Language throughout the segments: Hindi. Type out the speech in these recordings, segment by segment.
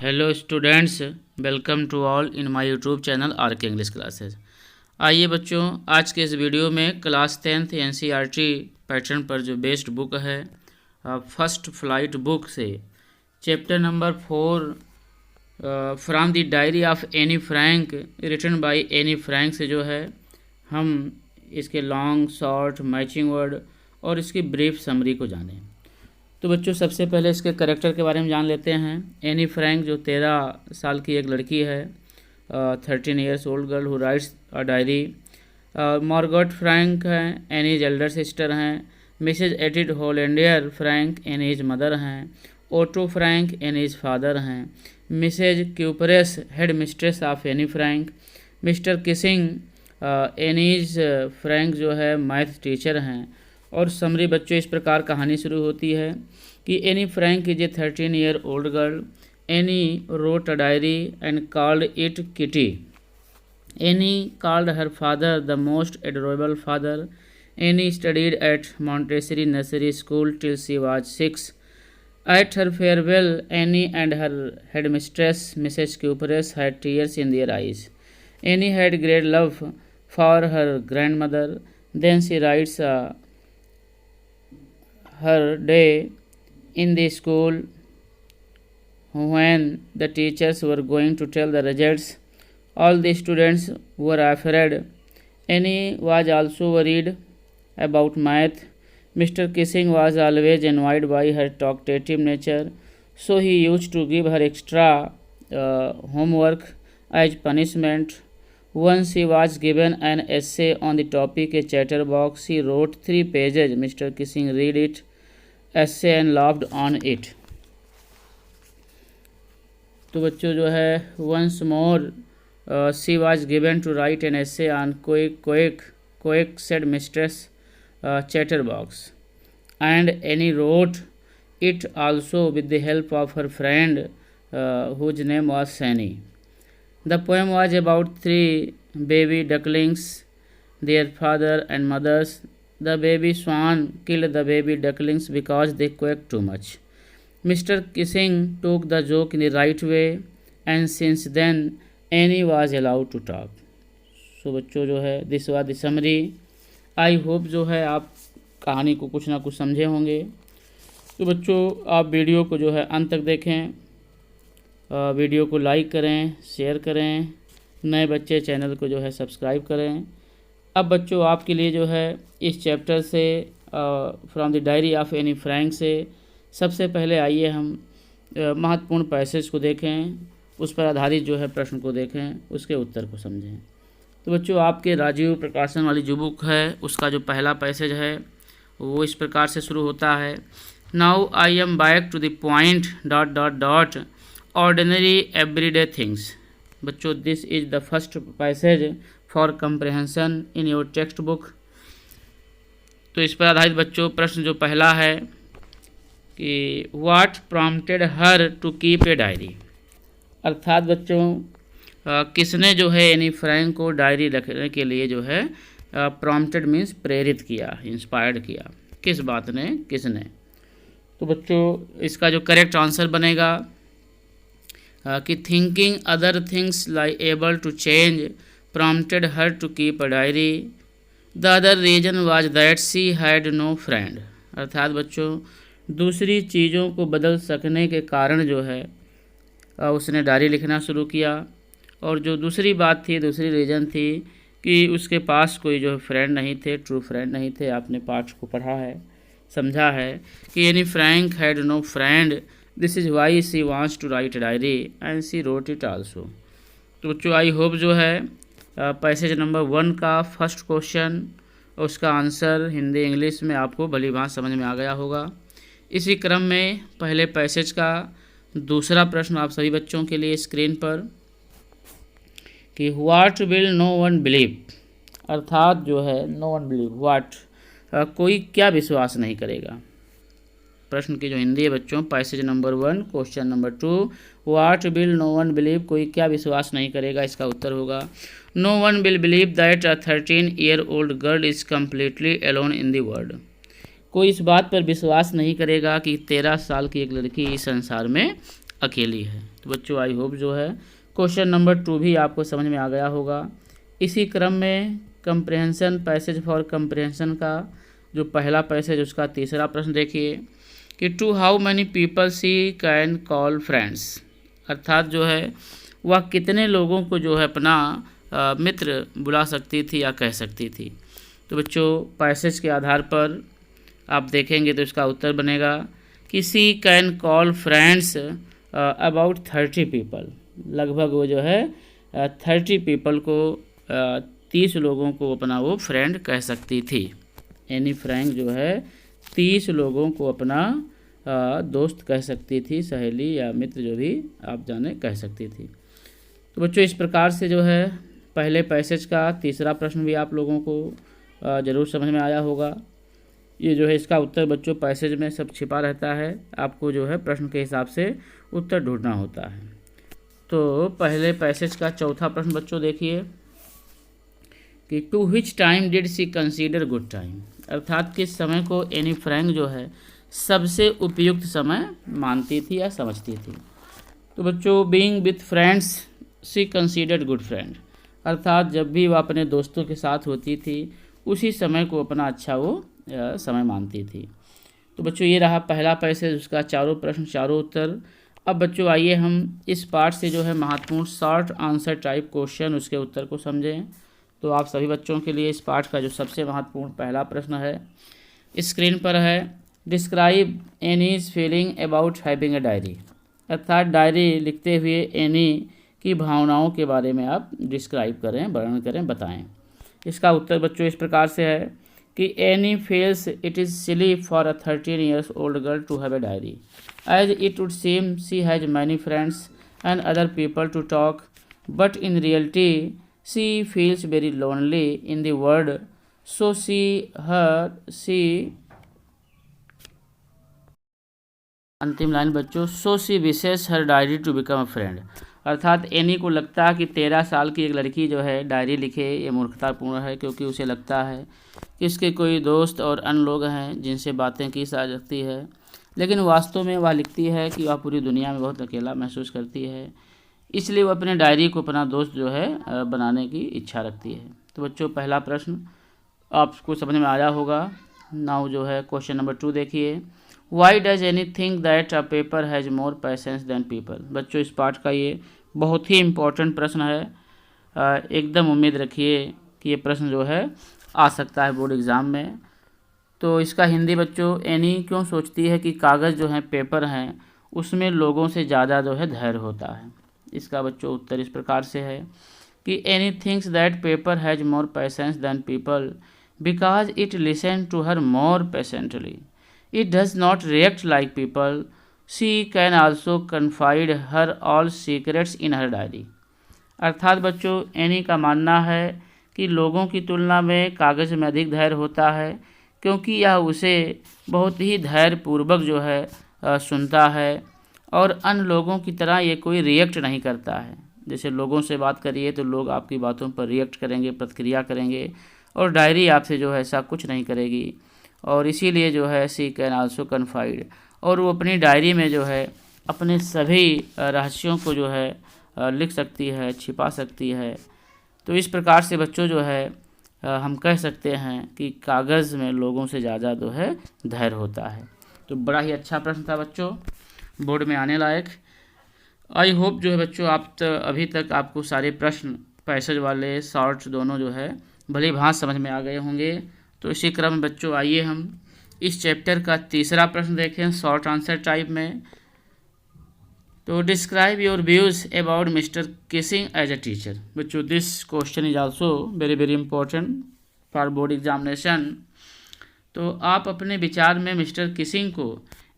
Hello students, welcome to all in my YouTube channel R K English classes. आइए बच्चों, आज के इस वीडियो में क्लास 10th एनसीईआरटी पैटर्न पर जो बेस्ड बुक है फर्स्ट फ्लाइट बुक से chapter number 4 from the diary of Anne Frank written by Anne Frank से जो है हम इसके लॉन्ग शॉर्ट मैचिंग वर्ड और इसकी ब्रीफ समरी को जानें। तो बच्चों, सबसे पहले इसके करैक्टर के बारे में जान लेते हैं। एनी फ्रैंक जो 13 साल की एक लड़की है, 13 years old girl who writes a diary. Margaret Frank हैं, एनीज एल्डर सिस्टर हैं। Mrs Edith Hollander Frank Anne's mother हैं। ओटो फ्रैंक एनीज फादर हैं। Mrs Kuperus head mistress of Anne Frank. Mr Keesing Anne's Frank जो है मैथ टीचर हैं। और समरी बच्चों इस प्रकार कहानी शुरू होती है कि Anne Frank is a 13 year old girl. Any wrote a diary and called it kitty. Any called her father the most adorable father. Any studied at Montessori nursery school till she was 6। At her farewell, Annie and her headmistress, Mrs. Cooperess, had tears in their eyes. Annie had great love for her grandmother. Then she writes her day in the school when the teachers were going to tell the results. All the students were afraid. Annie was also worried about math. Mr. Kissing was always annoyed by her talkative nature, so he used to give her extra homework as punishment. Once she was given an essay on the topic a chatterbox. She wrote 3 pages. Mr. Kissing read it essay and laughed on it. तो बच्चों जो है once more she was given to write an essay on quake said mistress chatterbox, and Annie wrote it also with the help of her friend whose name was Sunny. The poem was about 3 baby ducklings, their father and mothers. The baby swan killed the baby ducklings because they quaked too much. Mr. Kissing took the joke in the right way, and since then Annie was allowed to talk. So बच्चों जो है this was the summary. I hope जो है आप कहानी को कुछ ना कुछ समझे होंगे। तो बच्चों, आप वीडियो को जो है अंत तक देखें, वीडियो को लाइक करें, शेयर करें, नए बच्चे चैनल को जो है सब्सक्राइब करें। अब बच्चों, आपके लिए जो है इस चैप्टर से from the diary of Anne Frank से सबसे पहले आइए हम महत्वपूर्ण पैसेज को देखें, उस पर आधारित जो है प्रश्न को देखें, उसके उत्तर को समझें। तो बच्चों, आपके राजीव प्रकाशन वाली जो बुक है उसका जो पहला पैसेज है वो इस प्रकार से शुरू होता है। Now I am back to the point dot dot dot ordinary everyday things. बच्चों, this is the first passage for comprehension in your text book. तो इस पर आधारित बच्चों प्रश्न जो पहला है कि what prompted her to keep a diary, अर्थात बच्चों किसने जो है एनी फ्रैंक को डायरी रखने के लिए जो है प्रॉम्प्टेड मीन्स प्रेरित किया, इंस्पायर्ड किया, किस बात ने, किसने। तो बच्चों इसका जो करेक्ट आंसर बनेगा कि thinking other things like able to change prompted her to keep a diary. The other reason was that she had no friend, अर्थात बच्चों दूसरी चीज़ों को बदल सकने के कारण जो है उसने डायरी लिखना शुरू किया। और जो दूसरी बात थी, दूसरी रीज़न थी कि उसके पास कोई जो फ्रेंड नहीं थे, ट्रू फ्रेंड नहीं थे। आपने पाठ को पढ़ा है, समझा है कि Anne Frank had no friend, this is why she wants to write diary and she wrote it also. तो बच्चों, आई होप जो है पैसेज नंबर 1 का फर्स्ट क्वेश्चन उसका आंसर हिंदी इंग्लिश में आपको भली भांति समझ में आ गया होगा। इसी क्रम में पहले पैसेज का दूसरा प्रश्न आप सभी बच्चों के लिए स्क्रीन पर कि what will no one believe, अर्थात जो है नो वन बिलीव व्हाट, कोई क्या विश्वास नहीं करेगा। प्रश्न की जो हिंदी है बच्चों, passage number 1 question number 2, what will no one believe, कोई क्या विश्वास नहीं करेगा। इसका उत्तर होगा no one will believe that a 13 year old girl is completely alone in the world. कोई इस बात पर विश्वास नहीं करेगा कि 13 साल की एक लड़की इस संसार में अकेली है। तो बच्चों आई होप जो है क्वेश्चन नंबर 2 भी आपको समझ में आ गया होगा। इसी क्रम में कंप्रहेंशन पैसेज फॉर कंप्रहेंशन का जो पहला पैसेज उसका तीसरा प्रश्न देखिए कि to how many people she can call friends, अर्थात जो है वह कितने लोगों को जो है अपना मित्र बुला सकती थी या कह सकती थी। तो बच्चों पैसेज के आधार पर आप देखेंगे तो इसका उत्तर बनेगा कि she can call friends about 30 people, लगभग वो जो है 30 पीपल को 30 लोगों को अपना वो फ्रेंड कह सकती थी। एनी फ्रैंक जो है 30 लोगों को अपना दोस्त कह सकती थी, सहेली या मित्र जो भी आप जाने कह सकती थी। तो बच्चों इस प्रकार से जो है पहले पैसेज का तीसरा प्रश्न भी आप लोगों को ज़रूर समझ में आया होगा। ये जो है इसका उत्तर बच्चों पैसेज में सब छिपा रहता है, आपको जो है प्रश्न के हिसाब से उत्तर ढूंढना होता है। तो पहले पैसेज का चौथा प्रश्न बच्चों देखिए कि to which time did she consider good time, अर्थात किस समय को एनी फ्रैंक जो है सबसे उपयुक्त समय मानती थी या समझती थी। तो बच्चों being with friends she considered good friend, अर्थात जब भी वह अपने दोस्तों के साथ होती थी उसी समय को अपना अच्छा वो समय मानती थी। तो बच्चों ये रहा पहला पैसेज, उसका चारों प्रश्न चारों उत्तर। अब बच्चों आइए हम इस पार्ट से जो है महत्वपूर्ण शॉर्ट आंसर टाइप क्वेश्चन उसके उत्तर को समझें। तो आप सभी बच्चों के लिए इस पार्ट का जो सबसे महत्वपूर्ण पहला प्रश्न है स्क्रीन पर है, describe Annie's feeling about having a diary, अर्थात डायरी लिखते हुए एनी की भावनाओं के बारे में आप डिस्क्राइब करें, वर्णन करें, बताएं। इसका उत्तर बच्चों इस प्रकार से है कि any feels it is silly for a 13 years old girl to have a diary, as it would seem she has many friends and other people to talk, but in reality she feels very lonely in the world, so she अंतिम लाइन बच्चों, so she wishes her diary to become a friend, अर्थात एनी को लगता है कि 13 साल की एक लड़की जो है डायरी लिखे ये मूर्खतापूर्ण है, क्योंकि उसे लगता है कि इसके कोई दोस्त और अन्य लोग हैं जिनसे बातें की जा सकती है, लेकिन वास्तव में वह लिखती है कि वह पूरी दुनिया में बहुत अकेला महसूस करती है, इसलिए वह अपने डायरी को अपना दोस्त जो है बनाने की इच्छा रखती है। तो बच्चों पहला प्रश्न आपको समझ में आया होगा। नाउ जो है क्वेश्चन नंबर 2 देखिए, why does Anne think that a paper has more patience than people. बच्चों इस पार्ट का ये बहुत ही इम्पोर्टेंट प्रश्न है, एकदम उम्मीद रखिए कि ये प्रश्न जो है आ सकता है बोर्ड एग्ज़ाम में। तो इसका हिंदी बच्चों, एनी क्यों सोचती है कि कागज़ जो हैं पेपर हैं उसमें लोगों से ज़्यादा जो है धैर्य होता है। इसका बच्चों उत्तर इस प्रकार से है कि Anne thinks that paper has more patience than people because it listen to her more patiently, it does not react like people, she can also confide her all secrets in her diary. अर्थात बच्चों एनी का मानना है कि लोगों की तुलना में कागज़ में अधिक धैर्य होता है, क्योंकि यह उसे बहुत ही धैर्यपूर्वक जो है सुनता है और अन्य लोगों की तरह ये कोई रिएक्ट नहीं करता है। जैसे लोगों से बात करिए तो लोग आपकी बातों पर रिएक्ट करेंगे, प्रतिक्रिया करेंगे, और डायरी आपसे जो है ऐसा कुछ नहीं करेगी, और इसीलिए जो है शी कैन आल्सो कन्फाइड, और वो अपनी डायरी में जो है अपने सभी रहस्यों को जो है लिख सकती है, छिपा सकती है। तो इस प्रकार से बच्चों जो है हम कह सकते हैं कि कागज़ में लोगों से ज़्यादा जो है धैर्य होता है। तो बड़ा ही अच्छा प्रश्न था बच्चों, बोर्ड में आने लायक। आई होप जो है बच्चों आप अभी तक आपको सारे प्रश्न पैसेज वाले शॉर्ट्स दोनों जो है भली भांति समझ में आ गए होंगे। तो इसी क्रम में बच्चों आइए हम इस चैप्टर का तीसरा प्रश्न देखें शॉर्ट आंसर टाइप में। तो describe your views about Mr Keesing as a teacher. बच्चों this question is also very very important for board examination. तो आप अपने विचार में मिस्टर किसिंग को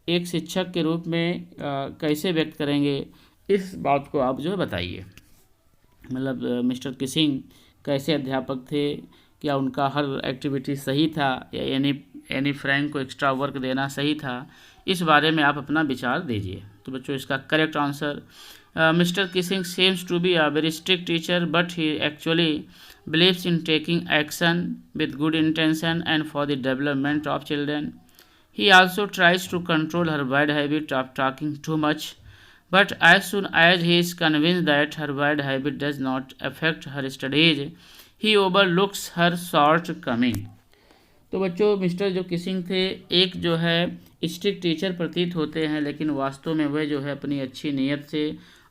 एक शिक्षक के रूप में कैसे व्यक्त करेंगे, इस बात को आप जो है बताइए। मतलब मिस्टर किसिंग कैसे अध्यापक थे, क्या उनका हर एक्टिविटी सही था या एनी फ्रैंक को एक्स्ट्रा वर्क देना सही था, इस बारे में आप अपना विचार दीजिए। तो बच्चों इसका correct answer, mister Keesing seems to be a very strict teacher, but he actually believes in taking action with good intention and for the development of children. He also tries to control her bad habit of talking too much, but as soon as he is convinced that her bad habit does not affect her studies, he overlooks her shortcoming. तो बच्चों मिस्टर जो किसिंग थे एक जो है स्ट्रिक्ट टीचर प्रतीत होते हैं, लेकिन वास्तव में वह जो है अपनी अच्छी नीयत से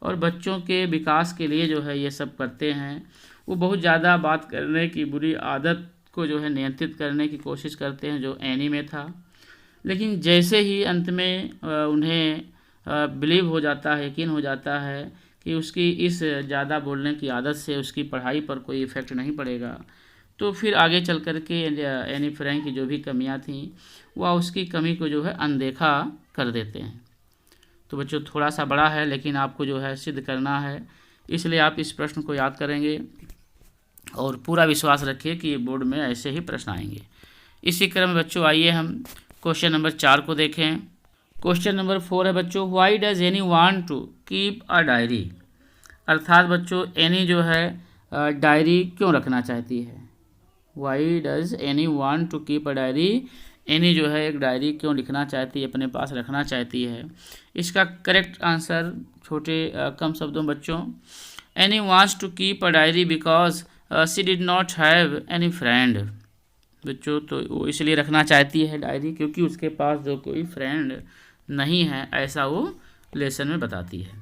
और बच्चों के विकास के लिए जो है ये सब करते हैं। वो बहुत ज़्यादा बात करने की बुरी आदत को जो है नियंत्रित करने की कोशिश करते हैं जो एनी में था, लेकिन जैसे ही अंत में उन्हें बिलीव हो जाता है, यकीन हो जाता है कि उसकी इस ज़्यादा बोलने की आदत से उसकी पढ़ाई पर कोई इफ़ेक्ट नहीं पड़ेगा, तो फिर आगे चल कर के एनी फ्रैंक की जो भी कमियां थीं वह उसकी कमी को जो है अनदेखा कर देते हैं। तो बच्चों थोड़ा सा बड़ा है लेकिन आपको जो है सिद्ध करना है, इसलिए आप इस प्रश्न को याद करेंगे और पूरा विश्वास रखिए कि बोर्ड में ऐसे ही प्रश्न आएंगे। इसी क्रम में बच्चों आइए हम क्वेश्चन नंबर 4 को देखें। क्वेश्चन नंबर 4 है बच्चों, why does Anne want to keep a diary. अर्थात बच्चों एनी जो है डायरी क्यों रखना चाहती है। Why does Anne want to keep a diary, Anne जो है एक डायरी क्यों लिखना चाहती है, अपने पास रखना चाहती है। इसका करेक्ट आंसर छोटे कम शब्दों में बच्चों, Anne wants to keep a diary because she did not have any friend. बच्चों तो वो इसलिए रखना चाहती है डायरी क्योंकि उसके पास जो कोई फ्रेंड नहीं है, ऐसा वो लेसन में बताती है।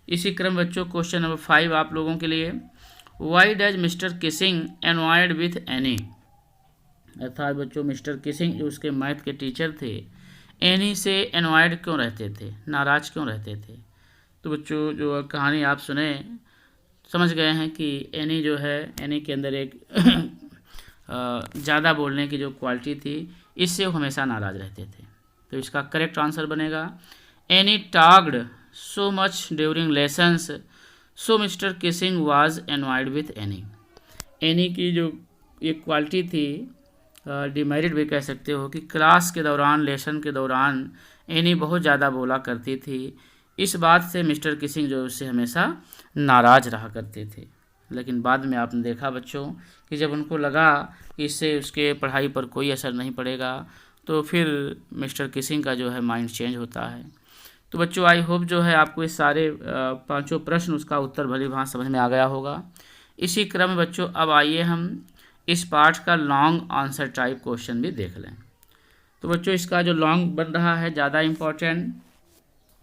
इसी क्रम बच्चों क्वेश्चन नंबर 5 आप लोगों के लिए, why does mister Keesing annoyed with any. अर्थात बच्चों मिस्टर किसिंग जो उसके मैथ के टीचर थे एनी से एनॉयड क्यों रहते थे, नाराज क्यों रहते थे। तो बच्चों जो कहानी आप सुने समझ गए हैं कि एनी जो है, एनी के अंदर एक ज़्यादा बोलने की जो क्वालिटी थी इससे वो हमेशा नाराज़ रहते थे। तो इसका करेक्ट आंसर बनेगा, any talked so much during lessons so mister Keesing was annoyed with any. Any की जो एक क्वालिटी थी, डिमेरिट भी कह सकते हो, कि क्लास के दौरान, लेसन के दौरान एनी बहुत ज़्यादा बोला करती थी। इस बात से मिस्टर किसिंग जो उससे हमेशा नाराज़ रहा करते थे। लेकिन बाद में आपने देखा बच्चों कि जब उनको लगा कि इससे उसके पढ़ाई पर कोई असर नहीं पड़ेगा, तो फिर मिस्टर किसिंग का जो है माइंड चेंज होता है। तो बच्चों आई होप जो है आपको इस सारे 5 प्रश्न उसका उत्तर भली भांति समझ में आ गया होगा। इसी क्रम में बच्चों अब आइए हम इस पार्ट का लॉन्ग आंसर टाइप क्वेश्चन भी देख लें। तो बच्चों इसका जो लॉन्ग बन रहा है ज़्यादा इम्पोर्टेंट,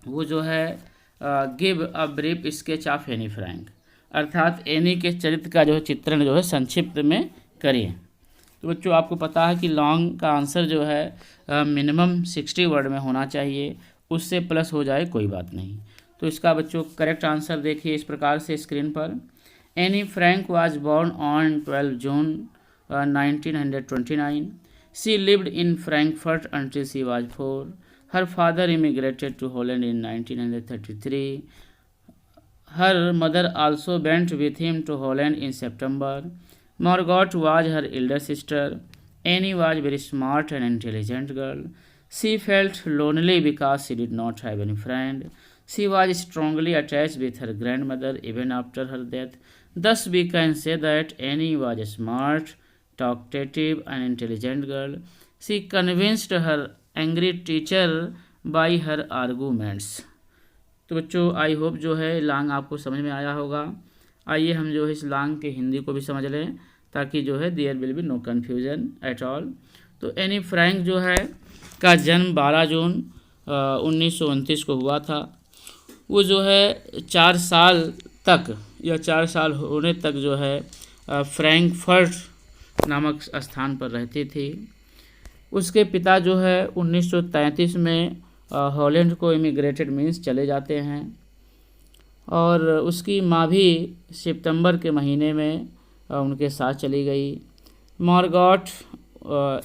वो जो है give a brief sketch of Anne Frank. अर्थात एनी के चरित्र का जो है चित्रण जो है संक्षिप्त में करिए। तो बच्चों आपको पता है कि लॉन्ग का आंसर जो है मिनिमम 60 वर्ड में होना चाहिए, उससे प्लस हो जाए कोई बात नहीं। तो इसका बच्चों करेक्ट आंसर देखिए इस प्रकार से स्क्रीन पर, Anne Frank was born on 12 June 1929। She lived in Frankfurt until she was 4. Her father immigrated to Holland in 1933. Her mother also went with him to Holland in September. Margot was her elder sister. Annie was very smart and intelligent girl. She felt lonely because she did not have any friend. She was strongly attached with her grandmother even after her death. Thus we can say that Annie was a smart, talkative and intelligent girl. She convinced her angry teacher by her arguments. तो बच्चों आई होप जो है लॉन्ग आपको समझ में आया होगा। आइए हम जो है इस लॉन्ग के हिंदी को भी समझ लें ताकि जो है there will be no confusion at all. तो एनी फ्रैंक जो है का जन्म 12 जून 1929 को हुआ था। वो जो है 4 साल तक या 4 साल होने तक जो है फ्रैंकफर्ट नामक स्थान पर रहती थी। उसके पिता जो है 1933 में हॉलैंड को इमिग्रेटेड मीन्स चले जाते हैं और उसकी माँ भी सितंबर के महीने में उनके साथ चली गई। मार्गॉट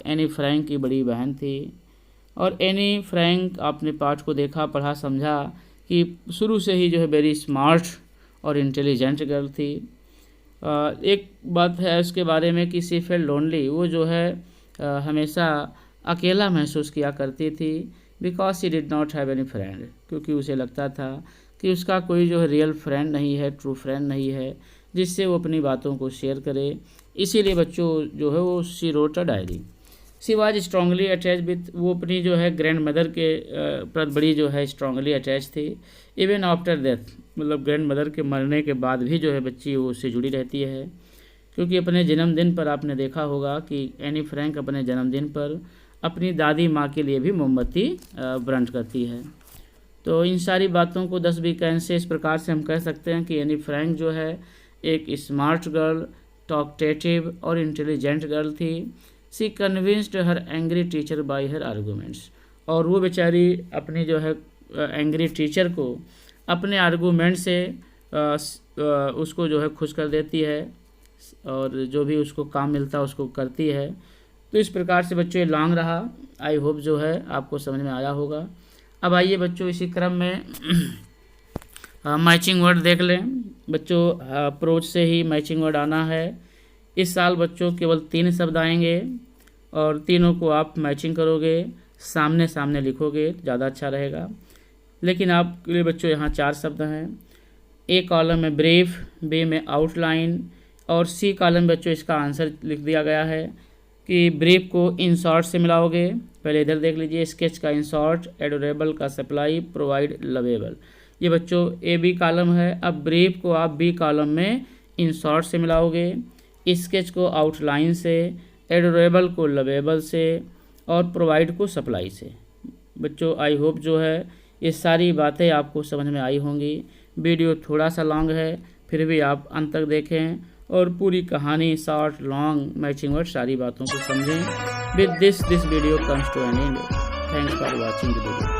एनी फ्रैंक की बड़ी बहन थी और एनी फ्रैंक आपने पाठ को देखा, पढ़ा, समझा कि शुरू से ही जो है वेरी स्मार्ट और इंटेलिजेंट गर्ल थी। एक बात है उसके बारे में कि शी फेल्ट लोनली, वो जो है हमेशा अकेला महसूस किया करती थी because she did not have any friend, क्योंकि उसे लगता था कि उसका कोई जो है रियल फ्रेंड नहीं है, ट्रू फ्रेंड नहीं है जिससे वो अपनी बातों को शेयर करे। इसीलिए बच्चों जो है वो she wrote a diary. She was strongly attach with, वो अपनी जो है ग्रैंड मदर के प्रति बड़ी जो है स्ट्रांगली अटैच थी। इवन आफ्टर डेथ, मतलब ग्रैंड मदर के मरने के बाद भी जो है बच्ची वो उससे जुड़ी रहती है। क्योंकि अपने जन्मदिन पर आपने देखा होगा कि एनी फ्रैंक अपने जन्मदिन पर अपनी दादी माँ के लिए भी मोमबत्ती बर्न करती है। तो इन सारी बातों को 10 वीकेंड से इस प्रकार से हम कह सकते हैं कि एनी फ्रैंक जो है एक स्मार्ट गर्ल, टॉकटेटिव और इंटेलिजेंट गर्ल थी। She convinced her angry teacher by her arguments, और वो बेचारी अपनी जो है एंग्री टीचर को अपने आर्गूमेंट से उसको जो है खुश कर देती है, और जो भी उसको काम मिलता है उसको करती है। तो इस प्रकार से बच्चों ये लॉन्ग रहा, आई होप जो है आपको समझ में आया होगा। अब आइए बच्चों इसी क्रम में मैचिंग वर्ड देख लें। बच्चों अप्रोच से ही मैचिंग वर्ड आना है। इस साल बच्चों केवल 3 शब्द आएंगे और तीनों को आप मैचिंग करोगे, सामने सामने लिखोगे, ज़्यादा अच्छा रहेगा। लेकिन आपके लिए बच्चों यहाँ 4 शब्द हैं। ए कॉलम में ब्रीफ, बी में आउटलाइन और सी कॉलम बच्चों इसका आंसर लिख दिया गया है कि ब्रीफ को इंसॉर्ट से मिलाओगे। पहले इधर देख लीजिए, स्केच का इंसॉर्ट, एडोरेबल का सप्लाई, प्रोवाइड लवेबल, ये बच्चों ए बी कॉलम है। अब ब्रीफ को आप बी कॉलम में इंसॉर्ट से मिलाओगे, स्केच को आउटलाइन से, एडोरेबल को लवेबल से और प्रोवाइड को सप्लाई से। बच्चों आई होप जो है ये सारी बातें आपको समझ में आई होंगी। वीडियो थोड़ा सा लॉन्ग है, फिर भी आप अंत तक देखें और पूरी कहानी, शॉर्ट, लॉन्ग, मैचिंग वर्ड सारी बातों को समझें। With this video comes to an end. Thanks for watching the video.